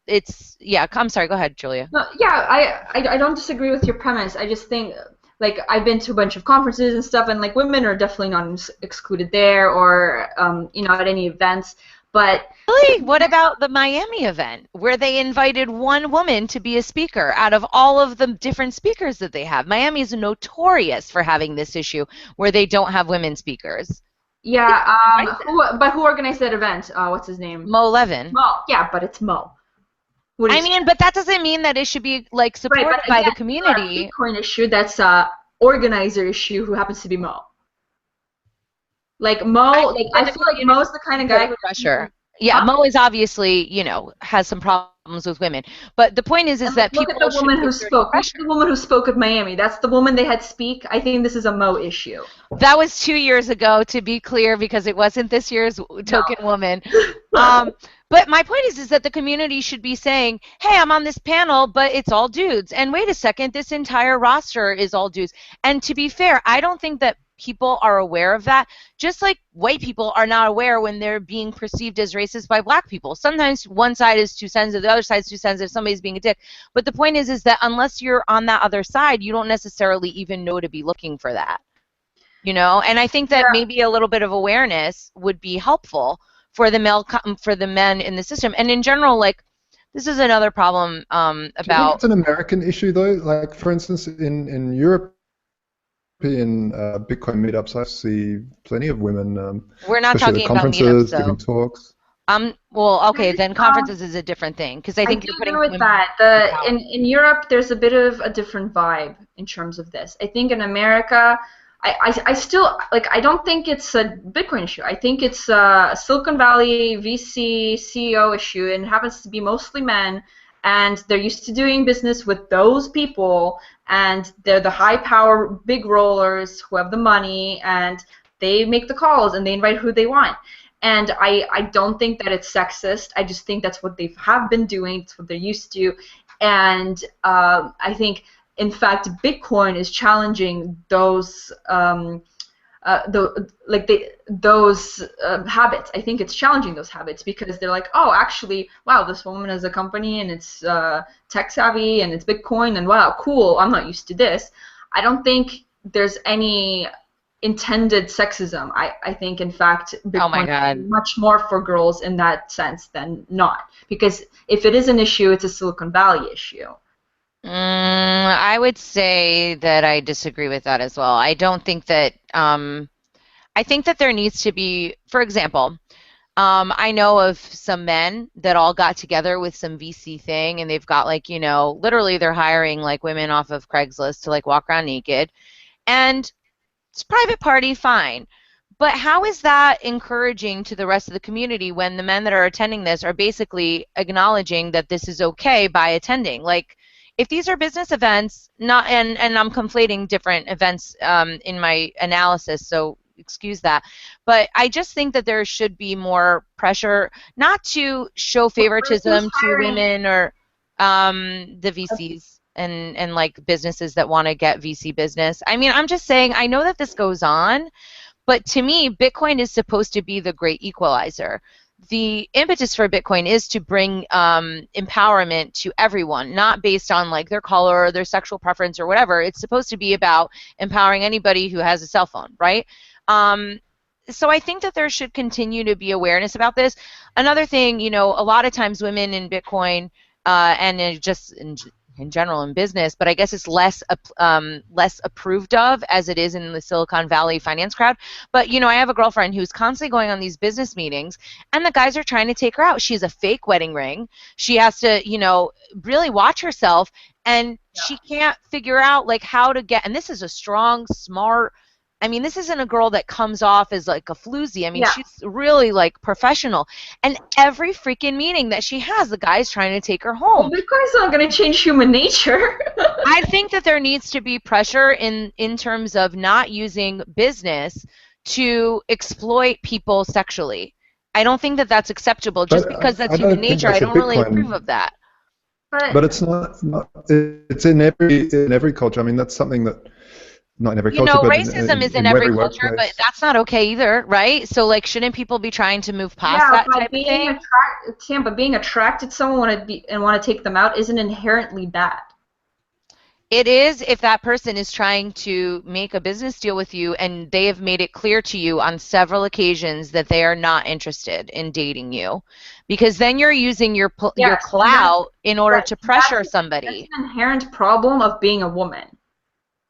I'm sorry, go ahead, Julia. No, yeah, I don't disagree with your premise. I just think, like, I've been to a bunch of conferences and stuff, and like women are definitely not excluded there, or at any events. But really, what about the Miami event where they invited one woman to be a speaker out of all of the different speakers that they have? Miami is notorious for having this issue where they don't have women speakers. Yeah, who organized that event? What's his name? Mo Levin. Mo, yeah, but it's Mo. But that doesn't mean that it should be like supported by the community. Bitcoin issue, that's a organizer issue who happens to be Mo. Like Mo, I feel like Mo's the kind of guy who pressure. Yeah, Mo is obviously, has some problems with women. But the point is that people look at the woman who spoke. Look at the woman who spoke at Miami. That's the woman they had speak. I think this is a Mo issue. That was 2 years ago, to be clear, because it wasn't this year's token woman. But my point is that the community should be saying, hey, I'm on this panel, but it's all dudes. And wait a second, this entire roster is all dudes. And to be fair, I don't think that people are aware of that, just like white people are not aware when they're being perceived as racist by black people. Sometimes one side is too sensitive, the other side is too sensitive, somebody's being a dick. But the point is that unless you're on that other side, you don't necessarily even know to be looking for that. And I think that maybe a little bit of awareness would be helpful for the men in the system. And in general, like, this is another problem about. Do you think it's an American issue though? Like, for instance, in Europe, in Bitcoin meetups, I see plenty of women. We're not talking about conferences, meetups, though. giving talks. Well, okay, then conferences is a different thing, because I think you're putting with that. In Europe, there's a bit of a different vibe in terms of this. I think in America, I still, like, I don't think it's a Bitcoin issue. I think it's a Silicon Valley VC CEO issue, and it happens to be mostly men, and they're used to doing business with those people, and they're the high power big rollers who have the money, and they make the calls and they invite who they want. And I don't think that it's sexist. I just think that's what they have been doing. It's what they're used to. And I think, in fact, Bitcoin is challenging those habits. I think it's challenging those habits, because they're like, oh, actually, wow, this woman has a company and it's tech savvy and it's Bitcoin, and wow, cool, I'm not used to this. I don't think there's any intended sexism. I think, in fact, Bitcoin is much more for girls in that sense than not. Because if it is an issue, it's a Silicon Valley issue. I would say that I disagree with that as well. I don't think that. I think that there needs to be, for example, I know of some men that all got together with some VC thing, and they've got, like, literally they're hiring, like, women off of Craigslist to, like, walk around naked, and it's a private party, fine. But how is that encouraging to the rest of the community when the men that are attending this are basically acknowledging that this is okay by attending? Like, if these are business events, and I'm conflating different events in my analysis, so excuse that, but I just think that there should be more pressure, not to show favoritism to women or the VCs and like businesses that want to get VC business. I mean, I'm just saying, I know that this goes on, but to me, Bitcoin is supposed to be the great equalizer. The impetus for Bitcoin is to bring empowerment to everyone, not based on, like, their color or their sexual preference or whatever. It's supposed to be about empowering anybody who has a cell phone, right? So I think that there should continue to be awareness about this. Another thing, a lot of times women in Bitcoin and in just in in general in business, but I guess it's less approved of as it is in the Silicon Valley finance crowd. But I have a girlfriend who's constantly going on these business meetings, and the guys are trying to take her out. She has a fake wedding ring. She has to, really watch herself, and she can't figure out like how to get. And this is a strong, smart. I mean, this isn't a girl that comes off as like a floozy. I mean, she's really like professional. And every freaking meeting that she has, the guy's trying to take her home. Well, Bitcoin's not going to change human nature. I think that there needs to be pressure in terms of not using business to exploit people sexually. I don't think that that's acceptable just because that's human nature. I don't really approve of that. But it's not it's in every culture. I mean, that's something that not in every culture, but racism is in every culture, but that's not okay either, right? So, like, shouldn't people be trying to move past that type of thing? But being attracted to someone and want to take them out isn't inherently bad. It is if that person is trying to make a business deal with you and they have made it clear to you on several occasions that they are not interested in dating you, because then you're using your clout in order to pressure somebody. That's an inherent problem of being a woman.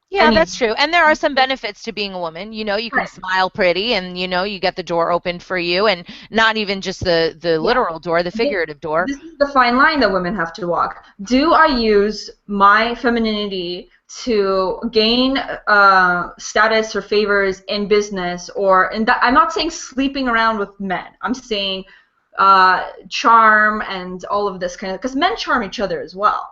Yeah, that's true. And there are some benefits to being a woman. You can smile pretty, and you get the door opened for you, and not even just the literal door, the figurative door. This is the fine line that women have to walk. Do I use my femininity to gain status or favors in business, I'm not saying sleeping around with men. I'm saying charm and all of this kind of, because men charm each other as well.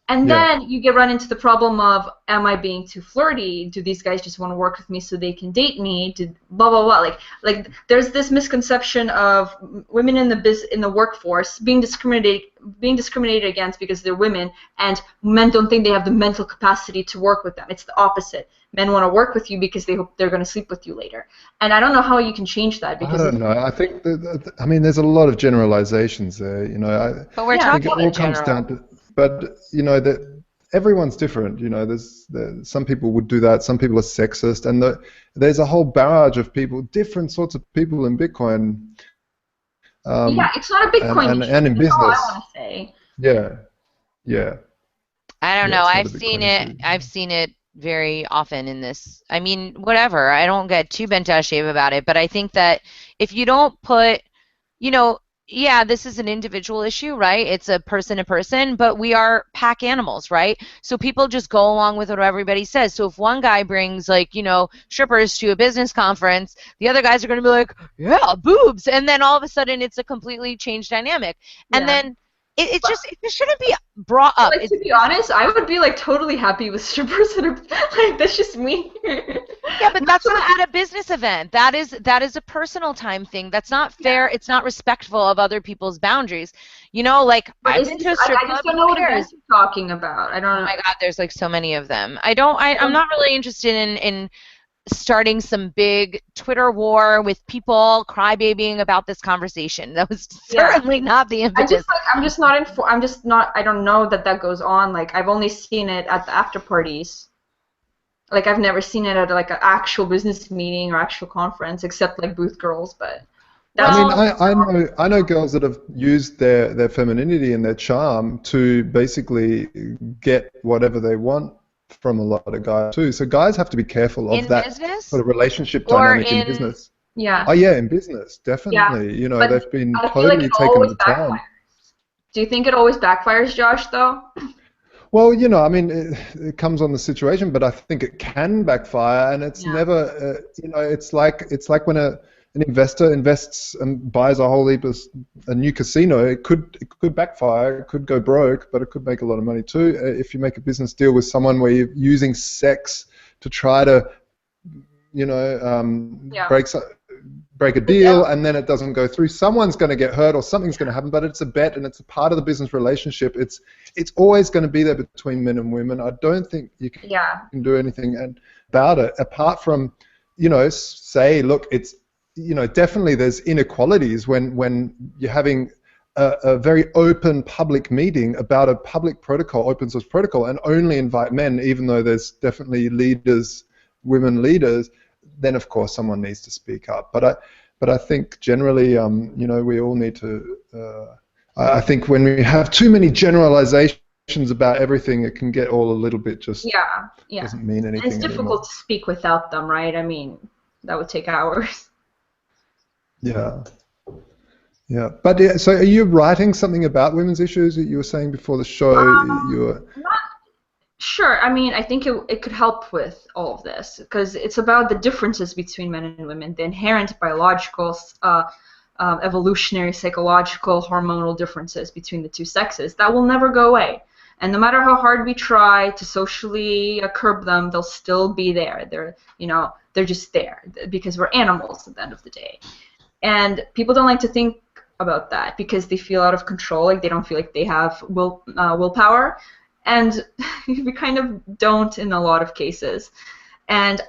And then you run into the problem of, am I being too flirty? Do these guys just want to work with me so they can date me? Blah blah blah. Like there's this misconception of women in the workforce being discriminated against because they're women, and men don't think they have the mental capacity to work with them. It's the opposite. Men want to work with you because they hope they're going to sleep with you later. And I don't know how you can change that. Because I don't know. I think there's a lot of generalizations there. But we're talking it all comes down to. But that everyone's different. There's some people would do that. Some people are sexist, and there's a whole barrage of people, different sorts of people in Bitcoin. It's not a Bitcoin and in business. That's all I want to say. Yeah. I don't know. I've seen it. I've seen it very often in this. I mean, whatever. I don't get too bent out of shape about it, but I think that if you don't put, this is an individual issue, right? It's a person to person, but we are pack animals, right? So people just go along with what everybody says. So if one guy brings strippers to a business conference, the other guys are going to be like, yeah, boobs. And then all of a sudden it's a completely changed dynamic. And then it just shouldn't be brought up. To be honest, I would be totally happy with strippers that are that's just me. Yeah, but that's not at a business event. That is a personal time thing. That's not fair. It's not respectful of other people's boundaries. I've been to a strip club. I just don't know what events you're talking about. I don't know. Oh my God, there's so many of them. I'm not really interested in starting some big Twitter war with people crybabying about this conversation. That was certainly not the impetus. I don't know that goes on. I've only seen it at the after parties. I've never seen it at an actual business meeting or actual conference, except booth girls. But I know girls that have used their femininity and their charm to basically get whatever they want from a lot of guys too. So guys have to be careful of that business? Sort of relationship dynamic in business. Yeah. Oh yeah, in business, definitely. But they've been totally taken to town. Do you think it always backfires, Josh, though? Well, it comes on the situation, but I think it can backfire, and it's never, it's like when an investor invests and buys a whole heap of a new casino. It could backfire, it could go broke, but it could make a lot of money too. If you make a business deal with someone where you're using sex to try to, break a deal, and then it doesn't go through, someone's going to get hurt or something's going to happen, but it's a bet and it's a part of the business relationship. It's always going to be there between men and women. I don't think you can do anything about it apart from, say, look, it's, definitely there's inequalities when you're having a very open public meeting about a public protocol, open source protocol, and only invite men, even though there's definitely women leaders, then of course someone needs to speak up. But I think generally, we all need to. I think when we have too many generalizations about everything, it can get all a little bit just Yeah, yeah. doesn't mean And anything it's anymore. difficult to speak without them, right? I mean, that would take hours. Yeah. Yeah. But yeah, so are you writing something about women's issues? You were saying before the show you were. Not sure. I mean, I think it could help with all of this because it's about the differences between men and women, the inherent biological, evolutionary, psychological, hormonal differences between the two sexes that will never go away. And no matter how hard we try to socially curb them, they'll still be there. They're just there because we're animals at the end of the day. And people don't like to think about that because they feel out of control, like they don't feel like they have willpower, and we kind of don't in a lot of cases. And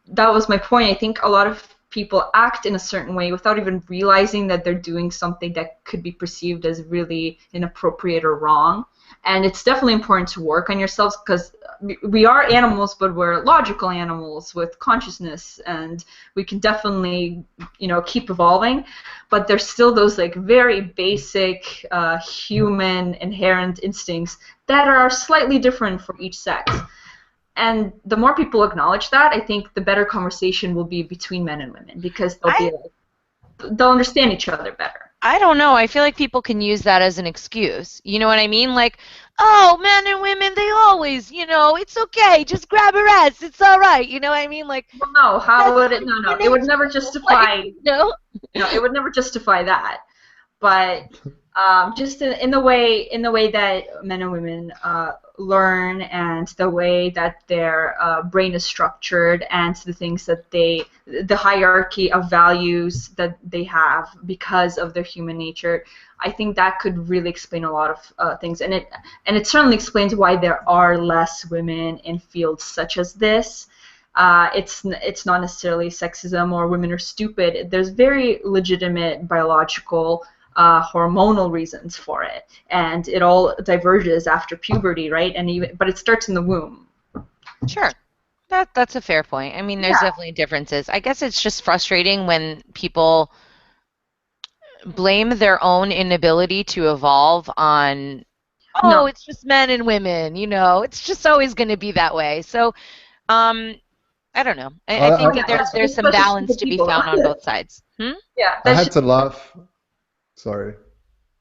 that was my point. I think a lot of people act in a certain way without even realizing that they're doing something that could be perceived as really inappropriate or wrong. And it's definitely important to work on yourselves because we are animals, but we're logical animals with consciousness, and we can definitely, keep evolving. But there's still those like very basic human inherent instincts that are slightly different for each sex. And the more people acknowledge that, I think the better conversation will be between men and women because they'll understand each other better. I don't know. I feel like people can use that as an excuse. You know what I mean? Like, oh, men and women, they always, it's okay. Just grab a ass. It's all right. You know what I mean? Like, well, no, how would it? No, it would never justify. Like, no, it would never justify that. But just in the way that men and women learn, and the way that their brain is structured, and the things that the hierarchy of values that they have because of their human nature, I think that could really explain a lot of things, and it certainly explains why there are less women in fields such as this. It's not necessarily sexism or women are stupid. There's very legitimate biological hormonal reasons for it, and it all diverges after puberty, right? But it starts in the womb. Sure, that's a fair point. I mean, there's definitely differences. I guess it's just frustrating when people blame their own inability to evolve on, it's just men and women. It's just always going to be that way. So, I don't know. I think that there's some balance to be found on both sides. Yeah, I had to laugh. Sorry.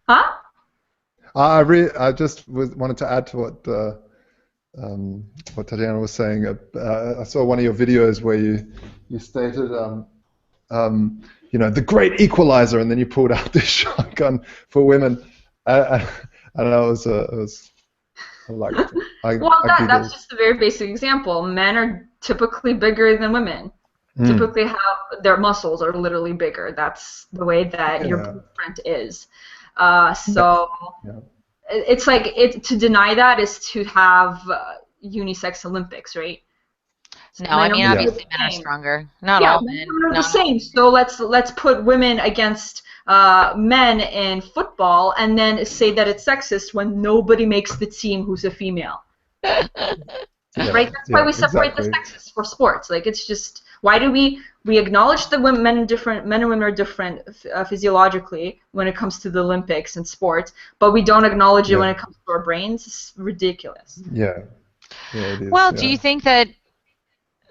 Huh? I just wanted to add to what Tatiana was saying. I saw one of your videos where you stated, the great equalizer, and then you pulled out this shotgun for women, and I liked it. That's just a very basic example. Men are typically bigger than women. Typically have their muscles are literally bigger. That's the way that your blueprint is. It's like to deny that is to have unisex Olympics, right? No, I mean obviously men are stronger. Not all men. Are the same. So let's put women against men in football, and then say that it's sexist when nobody makes the team who's a female. Right? That's why we separate the sexes for sports. Like it's just. Why do we acknowledge that men and women are different physiologically when it comes to the Olympics and sports, but we don't acknowledge it when it comes to our brains? It's ridiculous. Yeah. It is, well, do you think that?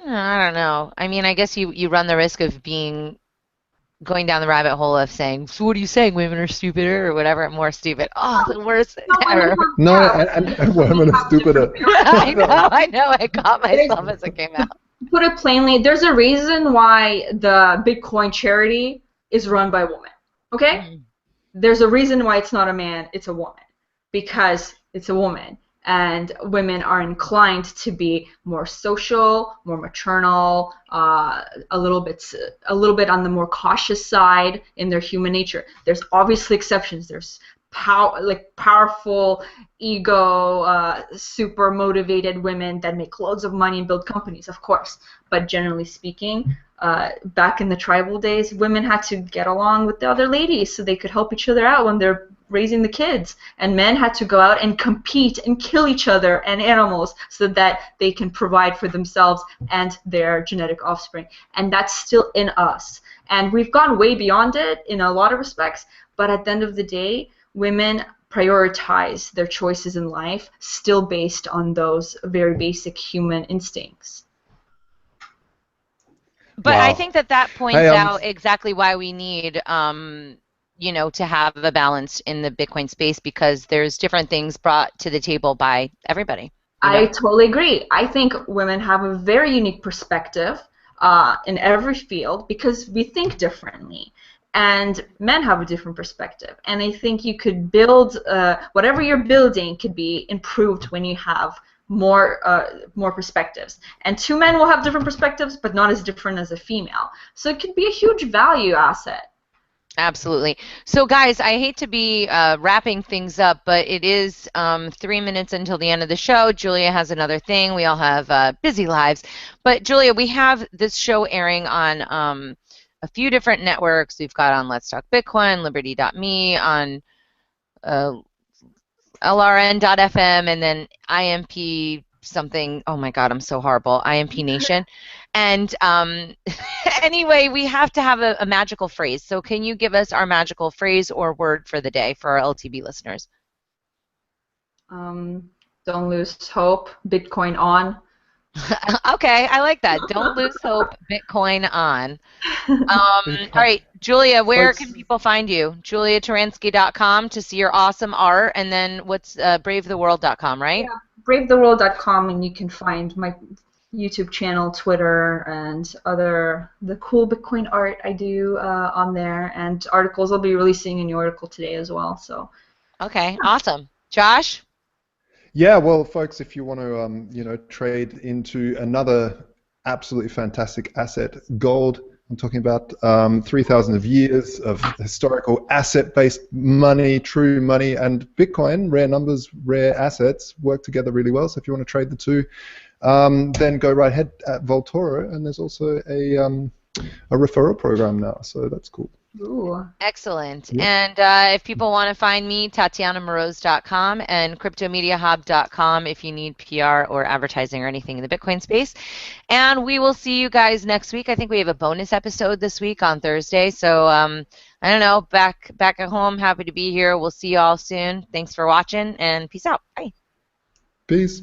I don't know. I mean, I guess you run the risk of going down the rabbit hole of saying, so what are you saying? Women are stupider or whatever? More stupid. Oh, the worst ever. No, and women are stupider. I know. I caught myself as it came out. Put it plainly, there's a reason why the Bitcoin charity is run by a woman. Okay? Mm-hmm. There's a reason why it's not a man, it's a woman. Because it's a woman. And women are inclined to be more social, more maternal, a little bit on the more cautious side in their human nature. There's obviously exceptions. There's powerful, ego, super motivated women that make loads of money and build companies, of course. But generally speaking, back in the tribal days, women had to get along with the other ladies so they could help each other out when they're raising the kids. And men had to go out and compete and kill each other and animals so that they can provide for themselves and their genetic offspring. And that's still in us. And we've gone way beyond it in a lot of respects, but at the end of the day, women prioritize their choices in life still based on those very basic human instincts. But I Wow. think that Hey, points out exactly why we need, you know, to have a balance in the Bitcoin space, because there's different things brought to the table by everybody. You I know? totally agree. I think women have a very unique perspective in every field because we think differently. And men have a different perspective. And I think you could build, whatever you're building could be improved when you have more perspectives. And two men will have different perspectives, but not as different as a female. So it could be a huge value asset. Absolutely. So, guys, I hate to be wrapping things up, but it is 3 minutes until the end of the show. Julia has another thing. We all have busy lives. But, Julia, we have this show airing on a few different networks. We've got on Let's Talk Bitcoin, Liberty.me, on LRN.FM, and then IMP something. Oh my God, I'm so horrible. IMP Nation. And anyway, we have to have a magical phrase. So can you give us our magical phrase or word for the day for our LTB listeners? Don't lose hope. Bitcoin on. Okay, I like that. Don't lose hope. Bitcoin on. All right, Julia, where folks, can people find you? JuliaTourianski.com to see your awesome art, and then what's bravetheworld.com, right? Yeah, bravetheworld.com, and you can find my YouTube channel, Twitter, and the cool Bitcoin art I do on there, and articles. I'll be releasing a new article today as well. So. Okay, awesome. Josh? yeah, well, folks, if you want to, trade into another absolutely fantastic asset, gold. I'm talking about 3,000 of years of historical asset-based money, true money, and Bitcoin, rare numbers, rare assets, work together really well. So if you want to trade the two, then go right ahead at Voltoro, and there's also a referral program now, so that's cool. Ooh. Excellent. Yeah. And if people want to find me, TatianaMoroz.com and CryptoMediaHub.com if you need PR or advertising or anything in the Bitcoin space. And we will see you guys next week. I think we have a bonus episode this week on Thursday. So I don't know, back at home, happy to be here. We'll see you all soon. Thanks for watching, and peace out. Bye. Peace.